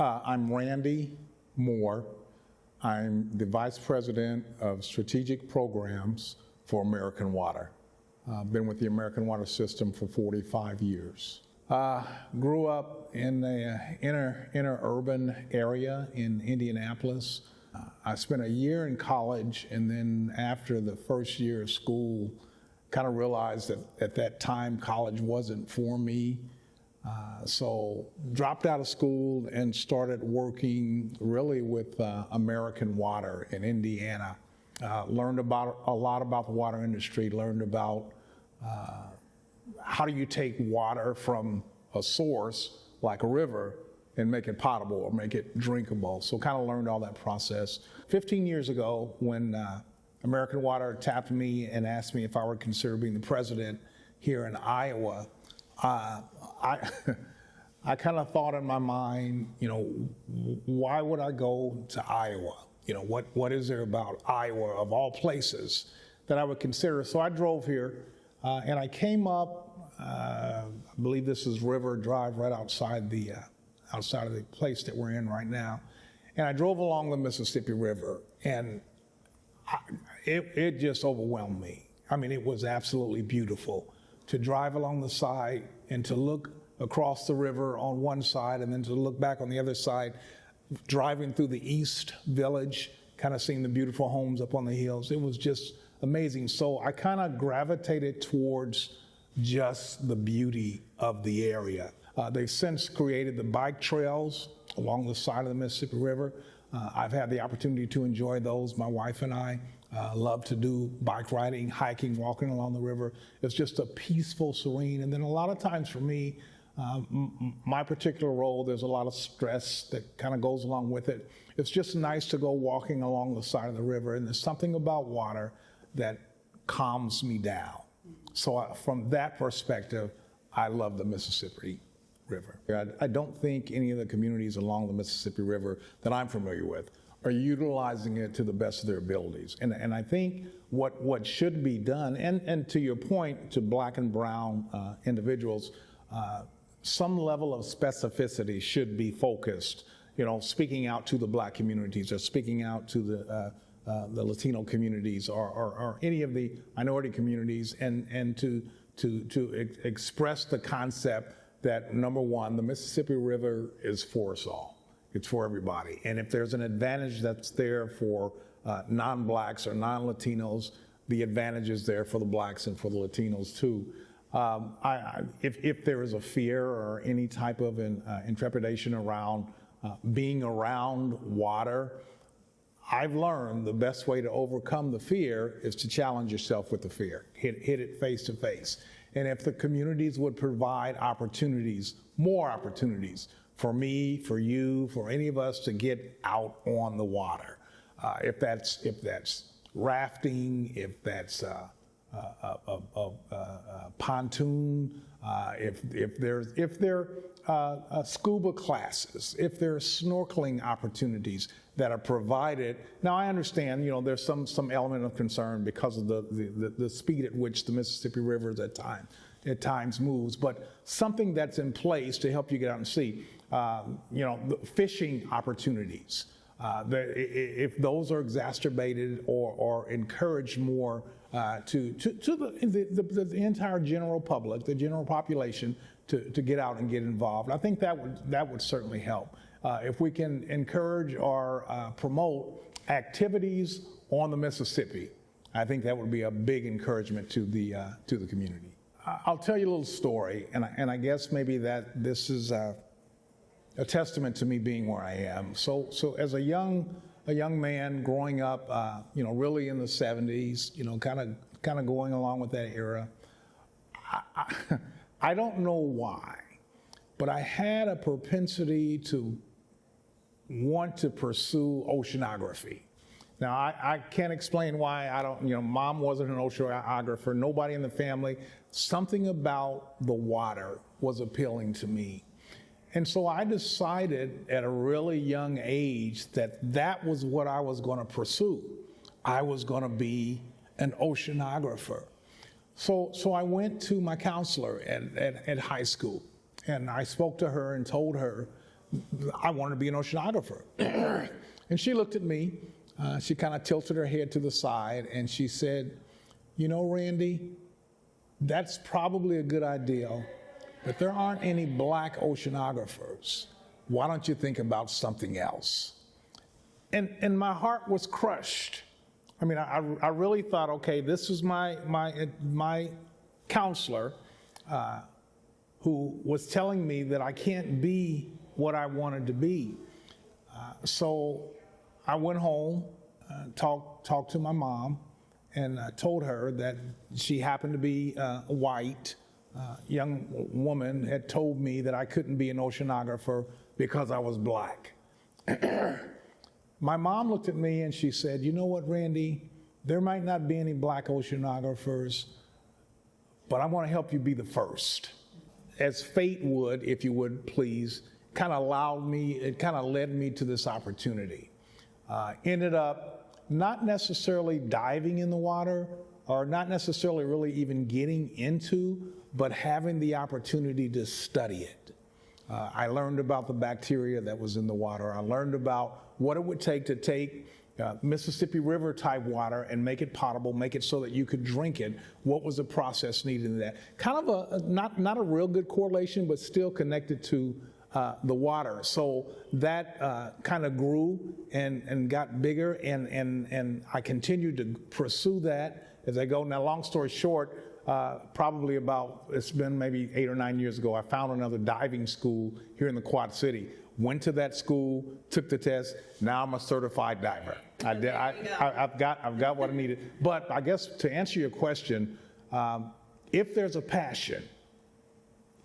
I'm Randy Moore. I'm the Vice President of Strategic Programs for American Water. I've been with the American Water System for 45 years. Grew up in the inner urban area in Indianapolis. I spent a year in college, and then after the first year of school, kind of realized that at that time college wasn't for me. So dropped out of school and started working really with American Water in Indiana. Learned a lot about the water industry, learned about how do you take water from a source like a river and make it potable or make it drinkable. So kind of learned all that process. 15 years ago, when American Water tapped me and asked me if I would consider being the president here in Iowa, I kind of thought in my mind, why would I go to Iowa? What is there about Iowa, of all places, that I would consider? So I drove here, and I came up, I believe this is River Drive, right outside of the place that we're in right now. And I drove along the Mississippi River, and it just overwhelmed me. I mean, it was absolutely beautiful to drive along the side and to look across the river on one side and then to look back on the other side, driving through the East Village, kind of seeing the beautiful homes up on the hills. It was just amazing. So I kind of gravitated towards just the beauty of the area. They've since created the bike trails along the side of the Mississippi River. I've had the opportunity to enjoy those. My wife and I love to do bike riding, hiking, walking along the river. It's just a peaceful, serene. And then a lot of times for me, my particular role, there's a lot of stress that kind of goes along with it. It's just nice to go walking along the side of the river, and there's something about water that calms me down. So from that perspective, I love the Mississippi River. I don't think any of the communities along the Mississippi River that I'm familiar with are utilizing it to the best of their abilities. And I think what should be done, and to your point, to black and brown individuals, some level of specificity should be focused, speaking out to the black communities or speaking out to the Latino communities or any of the minority communities, and to express the concept that, number one, the Mississippi River is for us all. It's for everybody. And if there's an advantage that's there for non-blacks or non-Latinos, the advantage is there for the blacks and for the Latinos too. If there is a fear or any type of intrepidation around being around water, I've learned the best way to overcome the fear is to challenge yourself with the fear. Hit it face to face. And if the communities would provide opportunities, more opportunities, for me, for you, for any of us to get out on the water, if that's rafting, if that's pontoon, if there are scuba classes, if there are snorkeling opportunities that are provided. Now I understand, there's some element of concern because of the speed at which the Mississippi River at times moves, but something that's in place to help you get out and see. The fishing opportunities, if those are exacerbated or encouraged more to the entire general public, the general population, to get out and get involved, I think that would certainly help. If we can encourage or promote activities on the Mississippi, I think that would be a big encouragement to the community. I'll tell you a little story, and I guess maybe that this is a testament to me being where I am. So as a young man growing up, really in the 70s, kind of going along with that era, I don't know why, but I had a propensity to want to pursue oceanography. Now, I can't explain why. I don't, Mom wasn't an oceanographer, nobody in the family. Something about the water was appealing to me. And so I decided at a really young age that was what I was going to pursue. I was going to be an oceanographer. So I went to my counselor at high school, and I spoke to her and told her I wanted to be an oceanographer. And she looked at me, she kind of tilted her head to the side, and she said, you know, Randy, that's probably a good idea, but there aren't any black oceanographers. Why don't you think about something else? And my heart was crushed. I mean, I really thought, okay, this is my counselor who was telling me that I can't be what I wanted to be. So I went home, talked to my mom, and told her that she happened to be a white young woman, had told me that I couldn't be an oceanographer because I was black. My mom looked at me and she said, you know what, Randy, there might not be any black oceanographers, but I want to help you be the first. As fate would, if you would please, it kind of led me to this opportunity. Ended up not necessarily diving in the water, or not necessarily really even getting into, but having the opportunity to study it. I learned about the bacteria that was in the water. I learned about what it would take to take Mississippi River type water and make it potable, make it so that you could drink it. What was the process needed in that? Kind of not a real good correlation, but still connected to the water. So that kind of grew and got bigger, and I continued to pursue that as I go. Now, long story short, probably it's been maybe 8 or 9 years ago, I found another diving school here in the Quad City. Went to that school, took the test. Now I'm a certified diver. I've got what I needed. But I guess to answer your question, if there's a passion,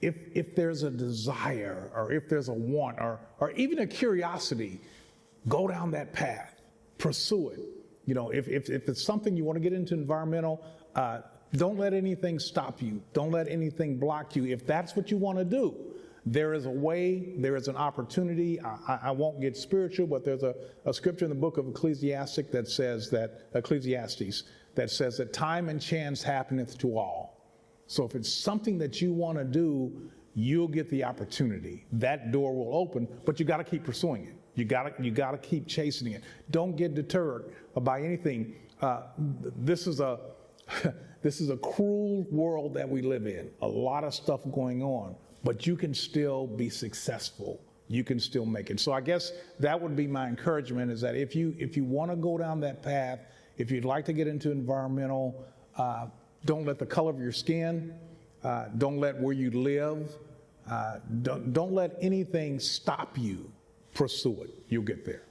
if there's a desire, or if there's a want, or even a curiosity, go down that path, pursue it. You know, if it's something you want to get into environmental, don't let anything stop you. Don't let anything block you. If that's what you want to do, there is a way, there is an opportunity. I won't get spiritual, but there's a scripture in the book of Ecclesiastes that says that time and chance happeneth to all. So if it's something that you want to do, you'll get the opportunity. That door will open, but you got to keep pursuing it. You got to keep chasing it. Don't get deterred by anything. This is a cruel world that we live in. A lot of stuff going on, but you can still be successful. You can still make it. So I guess that would be my encouragement, is that if you want to go down that path, if you'd like to get into environmental, don't let the color of your skin, don't let where you live, don't let anything stop you. Pursue it. You'll get there.